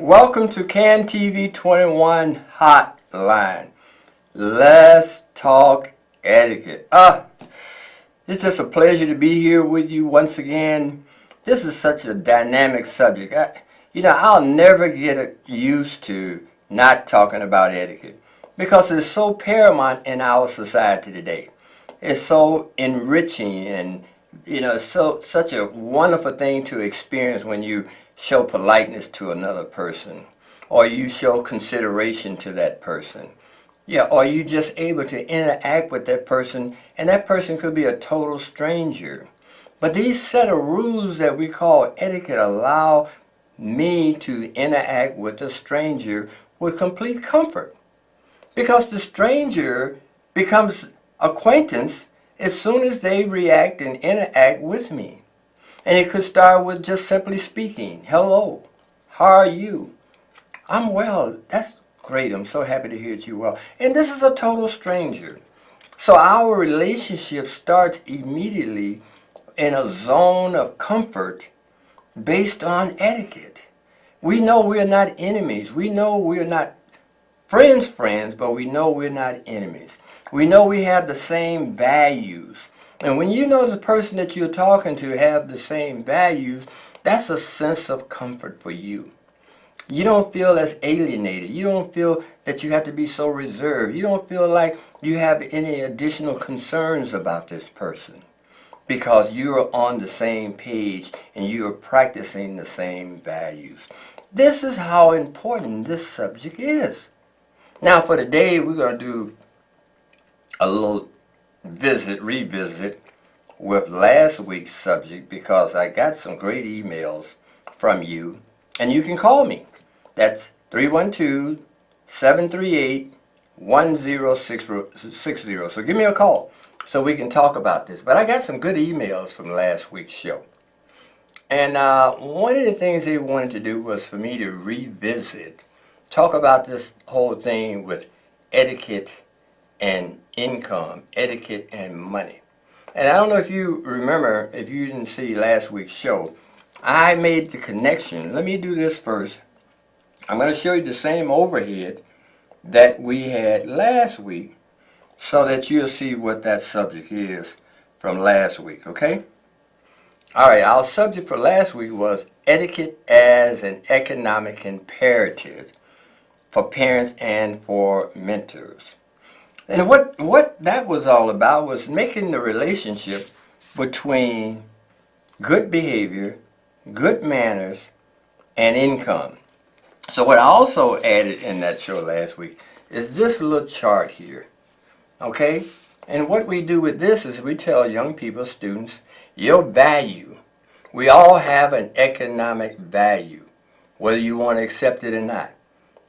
Welcome to CAN TV 21 Hotline. Let's talk etiquette. It's just a pleasure to be here with you once again. This is such a dynamic subject. I'll never get used to not talking about etiquette because it's so paramount in our society today. It's so enriching and it's such a wonderful thing to experience when you show politeness to another person, or you show consideration to that person. Or you just able to interact with that person, and that person could be a total stranger. But these set of rules that we call etiquette allow me to interact with a stranger with complete comfort. Because the stranger becomes acquaintance as soon as they react and interact with me. And it could start with just simply speaking. Hello, how are you? I'm well. That's great. I'm so happy to hear that you're well. And this is a total stranger. So our relationship starts immediately in a zone of comfort based on etiquette. We know we're not enemies. We know we're not friends, but we know we're not enemies. We know we have the same values. And when you know the person that you're talking to have the same values, that's a sense of comfort for you. You don't feel as alienated. You don't feel that you have to be so reserved. You don't feel like you have any additional concerns about this person because you're on the same page and you're practicing the same values. This is how important this subject is. Now for today, we're going to do a little revisit with last week's subject because I got some great emails from you, and you can call me. That's 312-738-1060. So give me a call so we can talk about this. But I got some good emails from last week's show. And one of the things they wanted to do was for me to revisit, talk about this whole thing with etiquette and income, etiquette and money. And I don't know if you remember, if you didn't see last week's show, I made the connection. Let me do this first. I'm going to show you the same overhead that we had last week so that you'll see what that subject is from last week, okay? All right, our subject for last week was etiquette as an economic imperative for parents and for mentors. And what that was all about was making the relationship between good behavior, good manners, and income. So what I also added in that show last week is this little chart here, okay? And what we do with this is we tell young people, students, your value. We all have an economic value, whether you want to accept it or not.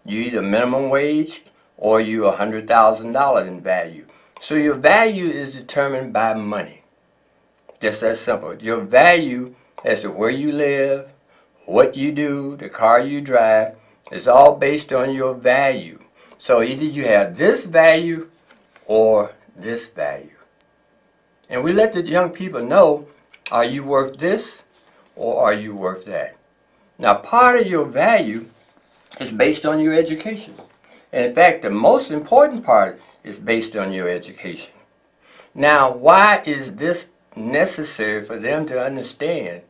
You either minimum wage or you $100,000 in value. So your value is determined by money. Just that simple. Your value as to where you live, what you do, the car you drive, is all based on your value. So either you have this value or this value. And we let the young people know, are you worth this or are you worth that? Now part of your value is based on your education. And in fact, the most important part is based on your education. Now, why is this necessary for them to understand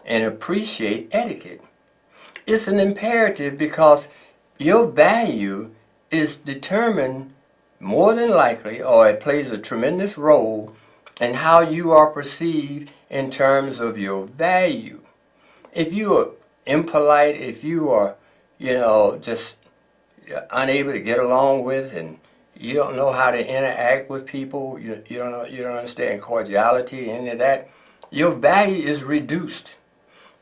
and appreciate etiquette? It's an imperative because your value is determined more than likely, or it plays a tremendous role in how you are perceived in terms of your value. If you are impolite, if you are, just unable to get along with, and you don't know how to interact with people, you don't understand cordiality, any of that, your value is reduced.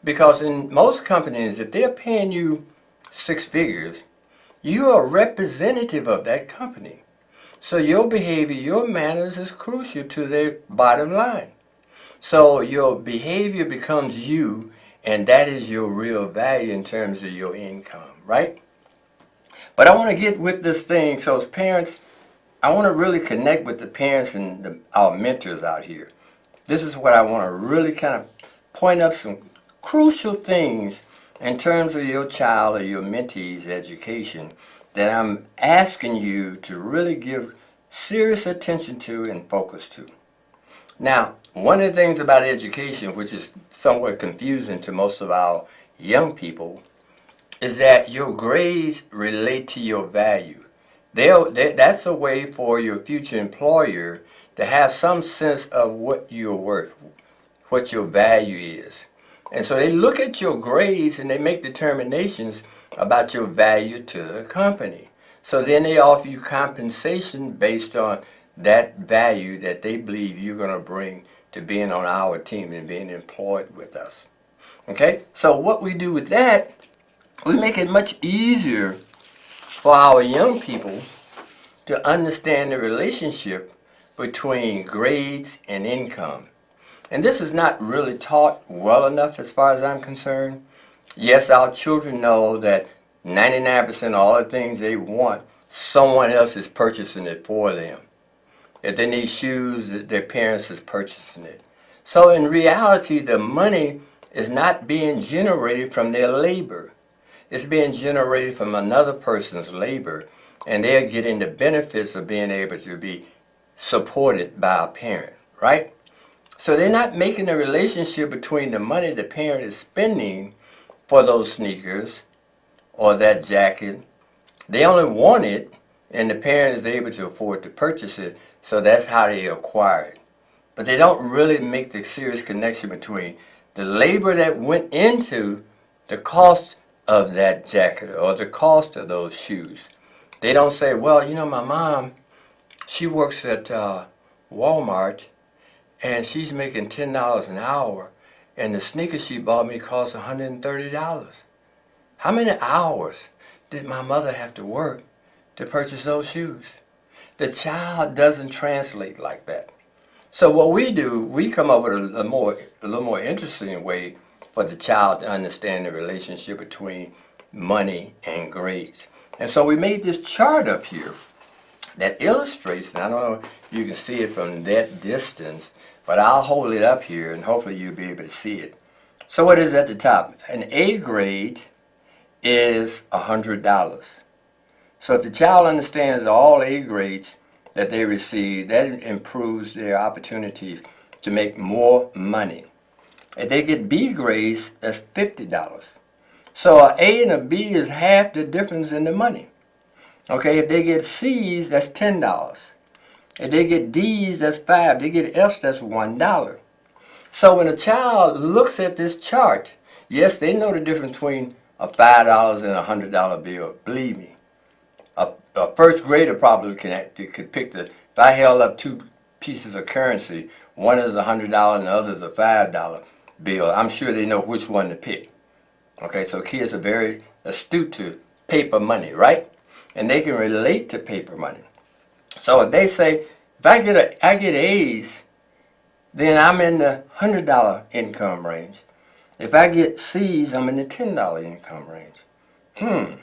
Because in most companies, if they're paying you 6 figures, you are a representative of that company. So your behavior, your manners is crucial to their bottom line. So your behavior becomes you, and that is your real value in terms of your income, right? But I want to get with this thing. So as parents, I want to really connect with the parents and our mentors out here. This is what I want to really kind of point up some crucial things in terms of your child or your mentee's education that I'm asking you to really give serious attention to and focus to. Now, one of the things about education, which is somewhat confusing to most of our young people, is that your grades relate to your value. That's a way for your future employer to have some sense of what you're worth, what your value is. And so they look at your grades and they make determinations about your value to the company. So then they offer you compensation based on that value that they believe you're going to bring to being on our team and being employed with us. Okay? So what we do with that, we make it much easier for our young people to understand the relationship between grades and income. And this is not really taught well enough as far as I'm concerned. Yes, our children know that 99% of all the things they want, someone else is purchasing it for them. If they need shoes, their parents is purchasing it. So in reality, the money is not being generated from their labor. It's being generated from another person's labor, and they're getting the benefits of being able to be supported by a parent, right? So they're not making a relationship between the money the parent is spending for those sneakers or that jacket. They only want it, and the parent is able to afford to purchase it, so that's how they acquire it. But they don't really make the serious connection between the labor that went into the cost of that jacket or the cost of those shoes. They don't say, well, you know, my mom, she works at Walmart, and she's making $10 an hour, and the sneakers she bought me cost $130. How many hours did my mother have to work to purchase those shoes? The child doesn't translate like that. So what we do, we come up with a little more interesting way for the child to understand the relationship between money and grades. And so we made this chart up here that illustrates, and I don't know if you can see it from that distance, but I'll hold it up here and hopefully you'll be able to see it. So what is at the top? An A grade is $100. So if the child understands all A grades that they receive, that improves their opportunities to make more money. If they get B grades, that's $50. So an A and a B is half the difference in the money. Okay, if they get C's, that's $10. If they get D's, that's $5. If they get F's, that's $1. So when a child looks at this chart, yes, they know the difference between a $5 and a $100 bill. Believe me, a first grader probably could pick the. If I held up two pieces of currency, one is a $100 and the other is a $5 bill, I'm sure they know which one to pick. Okay, so kids are very astute to paper money, right? And they can relate to paper money. So if they say, if I get A's, then I'm in the $100 income range. If I get C's, I'm in the $10 income range.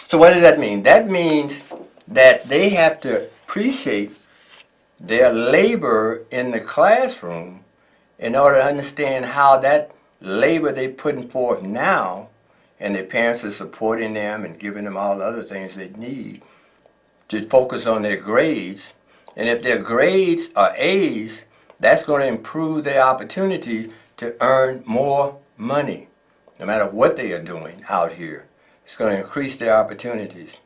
So what does that mean? That means that they have to appreciate their labor in the classroom in order to understand how that labor they're putting forth now, and their parents are supporting them and giving them all the other things they need to focus on their grades. And if their grades are A's, that's going to improve their opportunity to earn more money, no matter what they are doing out here. It's going to increase their opportunities.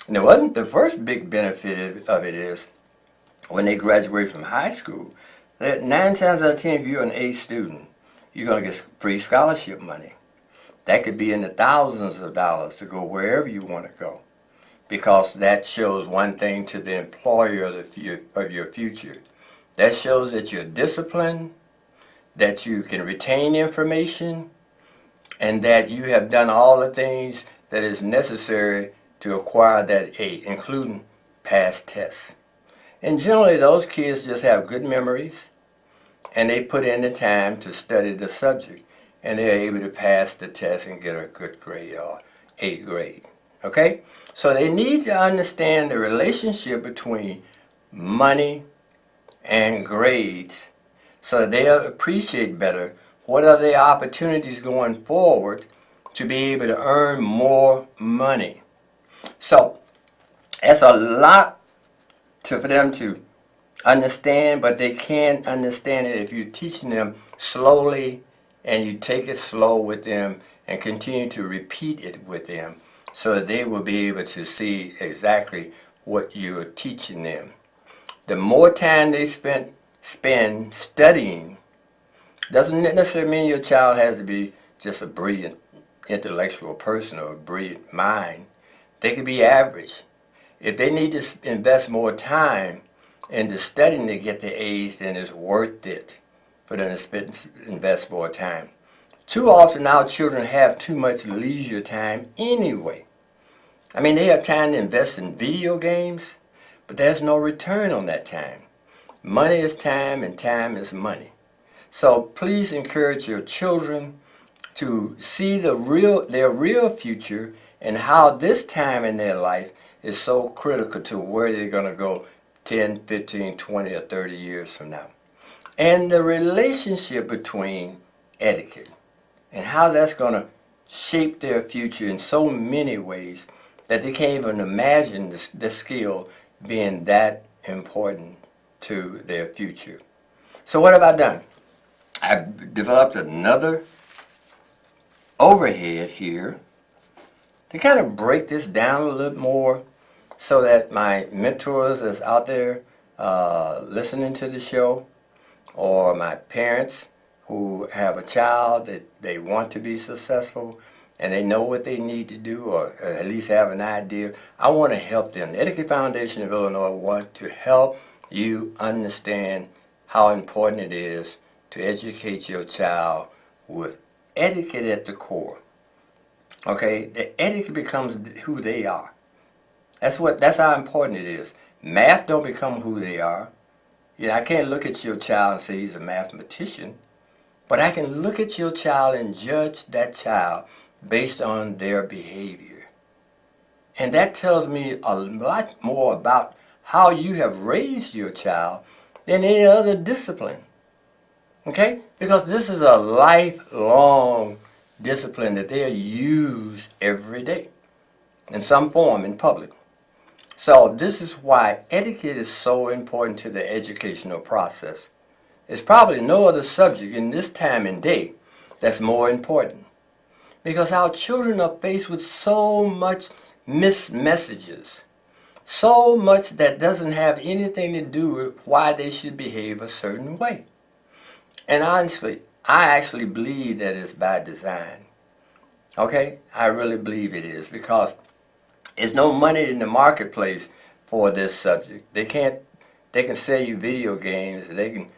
And the first big benefit of it is when they graduate from high school, that 9 times out of 10, if you're an A student, you're going to get free scholarship money. That could be in the thousands of dollars to go wherever you want to go, because that shows one thing to the employer of your future. That shows that you're disciplined, that you can retain information, and that you have done all the things that is necessary to acquire that A, including past tests. And generally those kids just have good memories, and they put in the time to study the subject, and they're able to pass the test and get a good grade or A grade. Okay? So they need to understand the relationship between money and grades so they'll appreciate better what are their opportunities going forward to be able to earn more money. So that's a lot for them to understand, but they can't understand it if you're teaching them slowly and you take it slow with them and continue to repeat it with them so that they will be able to see exactly what you're teaching them. The more time they spend studying doesn't necessarily mean your child has to be just a brilliant intellectual person or a brilliant mind. They could be average. If they need to invest more time into studying to get the A's, then it's worth it for them to invest more time. Too often our children have too much leisure time anyway. I mean, they have time to invest in video games, but there's no return on that time. Money is time and time is money. So please encourage your children to see their real future and how this time in their life is so critical to where they're going to go 10, 15, 20, or 30 years from now. And the relationship between etiquette and how that's going to shape their future in so many ways that they can't even imagine the skill being that important to their future. So what have I done? I've developed another overhead here to kind of break this down a little more so that my mentors that's out there listening to the show, or my parents who have a child that they want to be successful and they know what they need to do, or at least have an idea, I want to help them. The Etiquette Foundation of Illinois wants to help you understand how important it is to educate your child with etiquette at the core. Okay, the etiquette becomes who they are. That's how important it is. Math don't become who they are. You know, I can't look at your child and say he's a mathematician, but I can look at your child and judge that child based on their behavior. And that tells me a lot more about how you have raised your child than any other discipline. Okay? Because this is a lifelong discipline that they use every day in some form in public. So this is why etiquette is so important to the educational process. There's probably no other subject in this time and day that's more important. Because our children are faced with so much missed messages, so much that doesn't have anything to do with why they should behave a certain way. And honestly, I actually believe that it's by design. Okay? I really believe it is, because there's no money in the marketplace for this subject. They can sell you video games, they can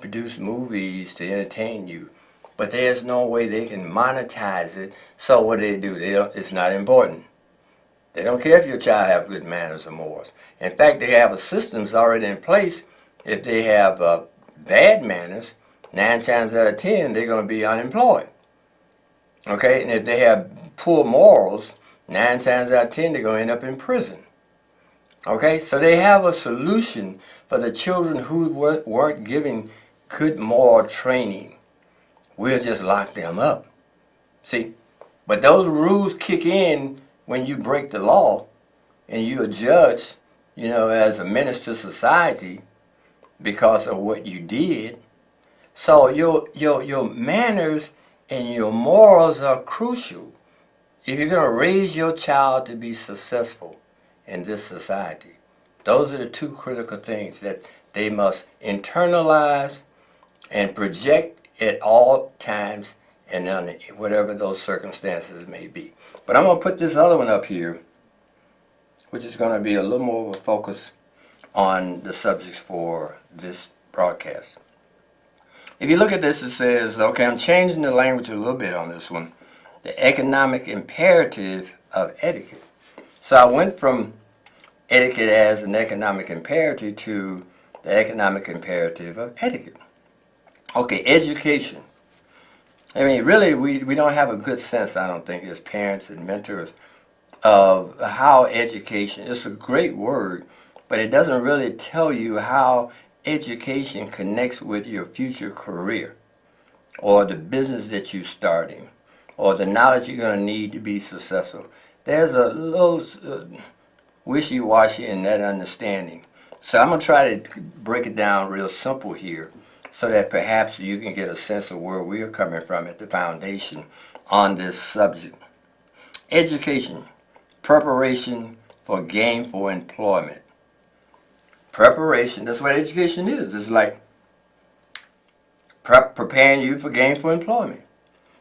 produce movies to entertain you, but there's no way they can monetize it. So what do? It's not important. They don't care if your child have good manners or morals. In fact, they have systems already in place. If they have bad manners, 9 times out of 10, they're going to be unemployed. Okay? And if they have poor morals, 9 times out of 10, they're going to end up in prison. Okay? So they have a solution for the children who weren't given good moral training. We'll just lock them up. See? But those rules kick in when you break the law and you're judged, as a menace to society because of what you did. So your manners and your morals are crucial if you're going to raise your child to be successful in this society. Those are the 2 critical things that they must internalize and project at all times and under whatever those circumstances may be. But I'm going to put this other one up here, which is going to be a little more of a focus on the subjects for this broadcast. If you look at this, it says, okay, I'm changing the language a little bit on this one. The economic imperative of etiquette. So I went from etiquette as an economic imperative to the economic imperative of etiquette. Okay, education. I mean, really, we don't have a good sense, I don't think, as parents and mentors of how education, it's a great word, but it doesn't really tell you how education connects with your future career or the business that you're starting or the knowledge you're going to need to be successful. There's a little wishy-washy in that understanding. So I'm going to try to break it down real simple here so that perhaps you can get a sense of where we're coming from at the foundation on this subject. Education, preparation for gainful employment. Preparation, that's what education is. It's like preparing you for gainful employment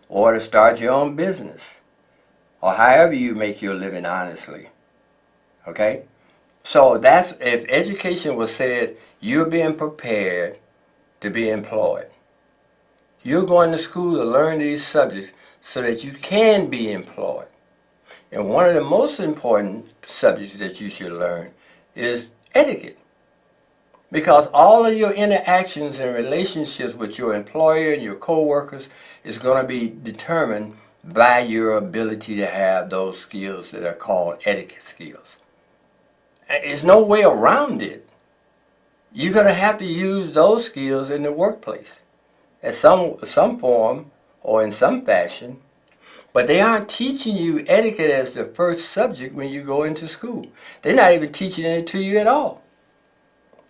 or to start your own business or however you make your living honestly. Okay? So that's, if education was said, you're being prepared to be employed. You're going to school to learn these subjects so that you can be employed. And one of the most important subjects that you should learn is etiquette. Because all of your interactions and relationships with your employer and your co-workers is going to be determined by your ability to have those skills that are called etiquette skills. There's no way around it. You're going to have to use those skills in the workplace in some form or in some fashion. But they aren't teaching you etiquette as the first subject when you go into school. They're not even teaching it to you at all.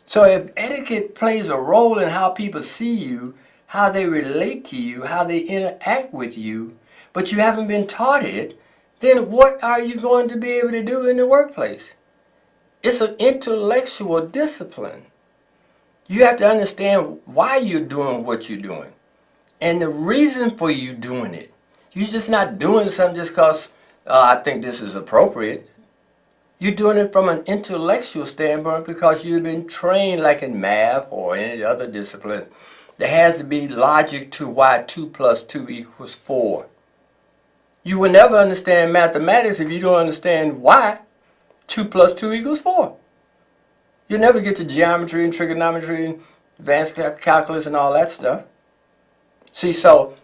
So if etiquette plays a role in how people see you, how they relate to you, how they interact with you, but you haven't been taught it, then what are you going to be able to do in the workplace? It's an intellectual discipline. You have to understand why you're doing what you're doing and the reason for you doing it. You're just not doing something just because I think this is appropriate. You're doing it from an intellectual standpoint because you've been trained like in math or any other discipline. There has to be logic to why 2 + 2 = 4. You will never understand mathematics if you don't understand why 2 + 2 = 4. You'll never get to geometry and trigonometry and advanced calculus and all that stuff. See, so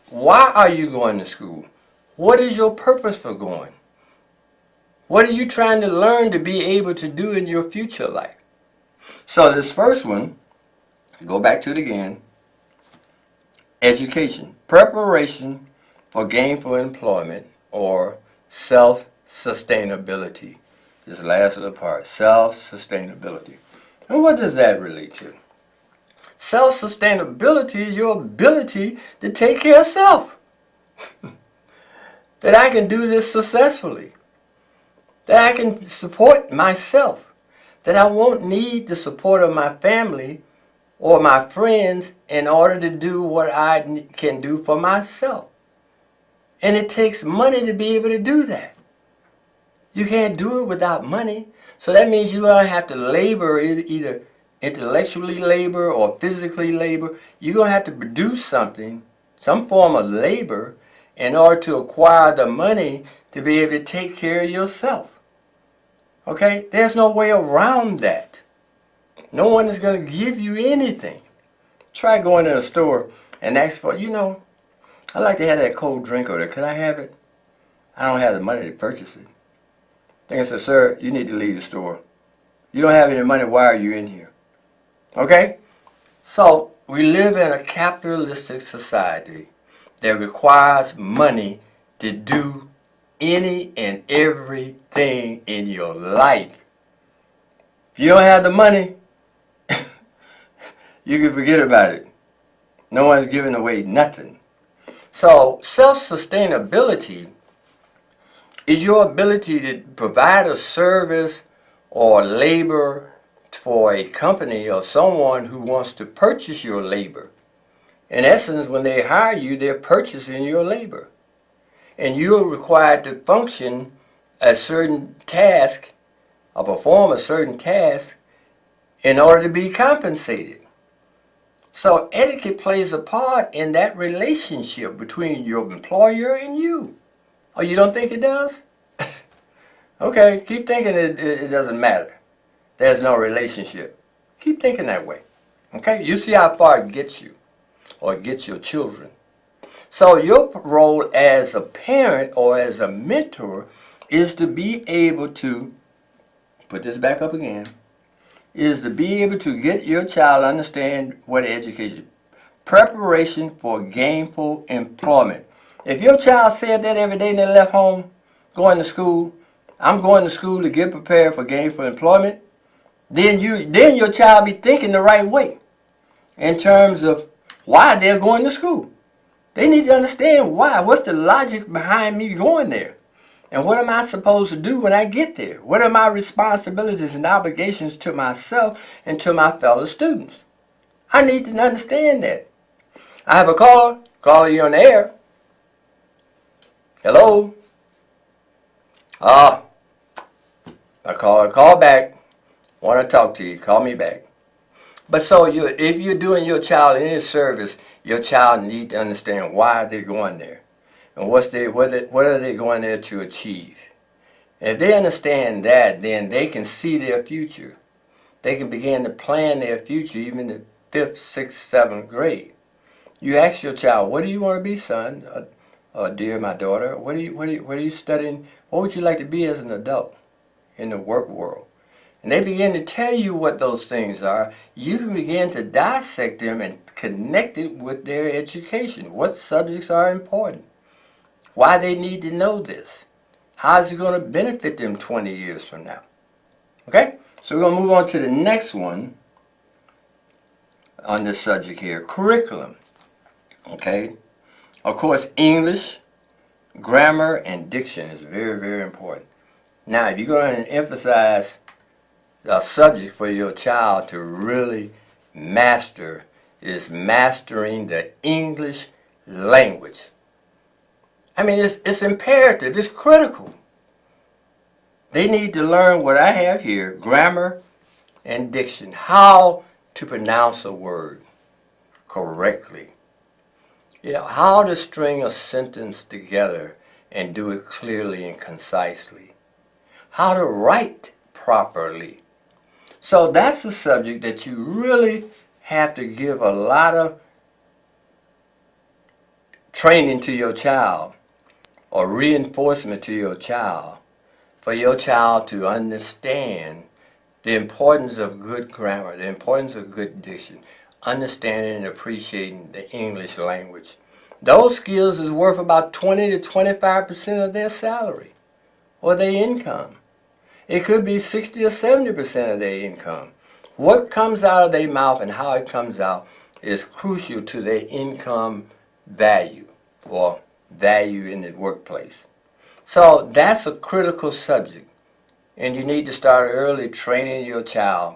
why are you going to school? What is your purpose for going? What are you trying to learn to be able to do in your future life? So this first one, go back to it again. Education, preparation for gainful employment or self-sustainability. This last little part, self-sustainability. And what does that relate to? Self-sustainability is your ability to take care of self. That I can do this successfully. That I can support myself. That I won't need the support of my family or my friends in order to do what I can do for myself. And it takes money to be able to do that. You can't do it without money. So that means you're going to have to labor, either intellectually labor or physically labor. You're going to have to produce something, some form of labor, in order to acquire the money to be able to take care of yourself. Okay? There's no way around that. No one is going to give you anything. Try going to a store and ask for, I'd like to have that cold drink over there. Could I have it? I don't have the money to purchase it. Then I said, sir, you need to leave the store. You don't have any money. Why are you in here? Okay? So we live in a capitalistic society that requires money to do any and everything in your life. If you don't have the money, you can forget about it. No one's giving away nothing. So self-sustainability is your ability to provide a service or labor for a company or someone who wants to purchase your labor. In essence, when they hire you, they're purchasing your labor. And you're required to function a certain task or perform a certain task in order to be compensated. So etiquette plays a part in that relationship between your employer and you. Oh, you don't think it does? Okay, keep thinking it doesn't matter. There's no relationship. Keep thinking that way. Okay, you see how far it gets you or it gets your children. So your role as a parent or as a mentor is to be able to, put this back up again, is to be able to get your child to understand what education is. Preparation for gainful employment. If your child said that every day they left home, going to school, I'm going to school to get prepared for gainful employment, then your child be thinking the right way in terms of why they're going to school. They need to understand why. What's the logic behind me going there? And what am I supposed to do when I get there? What are my responsibilities and obligations to myself and to my fellow students? I need to understand that. I have a caller. Caller, you on the air. Hello? I call back. Want to talk to you. Call me back. But so if you're doing your child any service, your child needs to understand why they're going there. And what are they going there to achieve? If they understand that, then they can see their future. They can begin to plan their future even in the 5th, 6th, 7th grade. You ask your child, what do you want to be, son? Dear my daughter, what are you studying? What would you like to be as an adult in the work world? And they begin to tell you what those things are. You can begin to dissect them and connect it with their education. What subjects are important? Why they need to know this? How is it going to benefit them 20 years from now? Okay? So we're going to move on to the next one on this subject here. Curriculum. Okay? Of course, English, grammar, and diction is very, very important. Now, if you're going to emphasize a subject for your child to really master, is mastering the English language. I mean, it's imperative. It's critical. They need to learn what I have here, grammar and diction, how to pronounce a word correctly. You know, how to string a sentence together and do it clearly and concisely. How to write properly. So that's a subject that you really have to give a lot of training to your child or reinforcement to your child for your child to understand the importance of good grammar, the importance of good diction, understanding and appreciating the English language. Those skills is worth about 20 to 25% of their salary or their income. It could be 60 or 70% of their income. What comes out of their mouth and how it comes out is crucial to their income value or value in the workplace. So that's a critical subject. And you need to start early training your child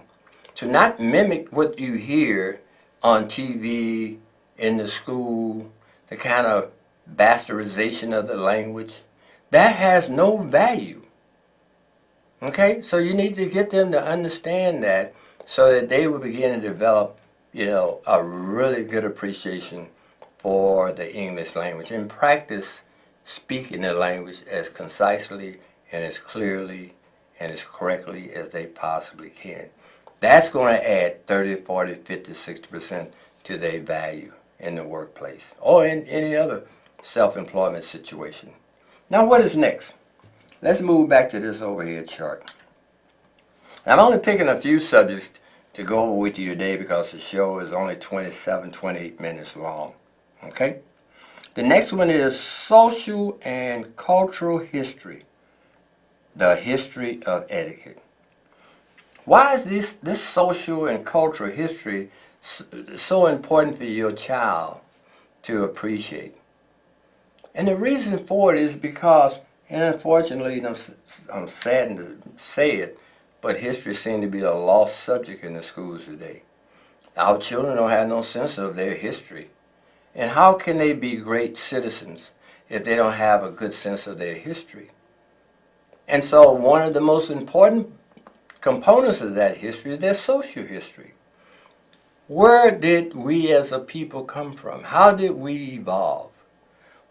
to not mimic what you hear on TV, in the school, the kind of bastardization of the language. That has no value. Okay? So you need to get them to understand that so that they will begin to develop, a really good appreciation for the English language and practice speaking the language as concisely and as clearly and as correctly as they possibly can. That's going to add 30, 40, 50, 60% to their value in the workplace or in any other self-employment situation. Now what is next? Let's move back to this overhead chart. I'm only picking a few subjects to go over with you today because the show is only 27, 28 minutes long. Okay? The next one is social and cultural history. The history of etiquette. Why is this social and cultural history so important for your child to appreciate? And the reason for it is because, and unfortunately, I'm saddened to say it, but history seems to be a lost subject in the schools today. Our children don't have no sense of their history. And how can they be great citizens if they don't have a good sense of their history? And so one of the most important components of that history is their social history. Where did we as a people come from? How did we evolve?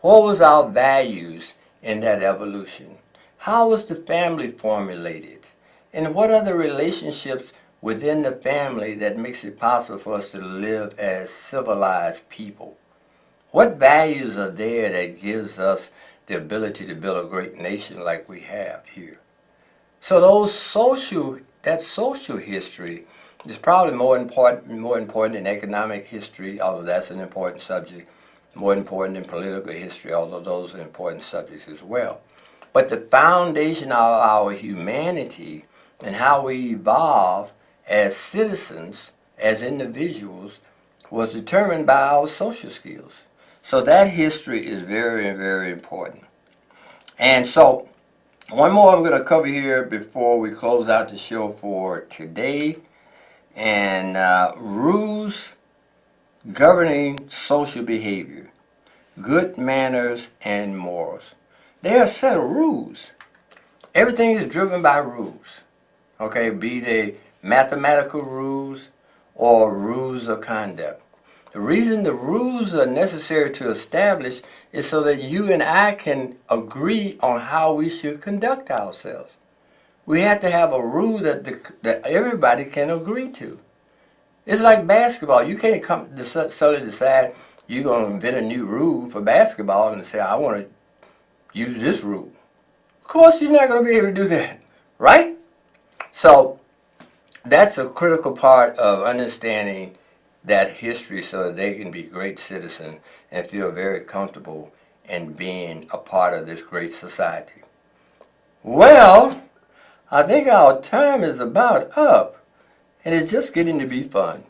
What was our values in that evolution? How was the family formulated? And what are the relationships within the family that makes it possible for us to live as civilized people? What values are there that gives us the ability to build a great nation like we have here? So that social history is probably more important than economic history, although that's an important subject. more important than political history, although those are important subjects as well. But the foundation of our humanity and how we evolve as citizens, as individuals, was determined by our social skills. So that history is very, very important. And so, one more I'm going to cover here before we close out the show for today. And rules governing social behavior, good manners, and morals. They are a set of rules. Everything is driven by rules. Okay, be they mathematical rules or rules of conduct. The reason the rules are necessary to establish is so that you and I can agree on how we should conduct ourselves. We have to have a rule that everybody can agree to. It's like basketball. You can't come to suddenly decide you're going to invent a new rule for basketball and say, I want to use this rule. Of course, you're not going to be able to do that, right? So that's a critical part of understanding that history so that they can be great citizens and feel very comfortable in being a part of this great society. Well, I think our time is about up, and it's just getting to be fun.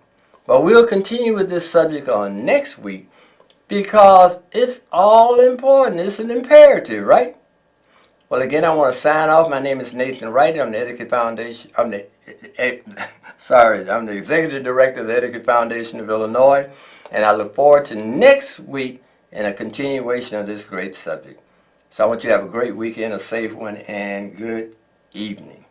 But we'll continue with this subject on next week because it's all important. It's an imperative, right? Well, again, I want to sign off. My name is Nathan Wright. I'm the Etiquette Foundation. I'm the Executive Director of the Etiquette Foundation of Illinois, and I look forward to next week in a continuation of this great subject. So I want you to have a great weekend, a safe one, and good evening.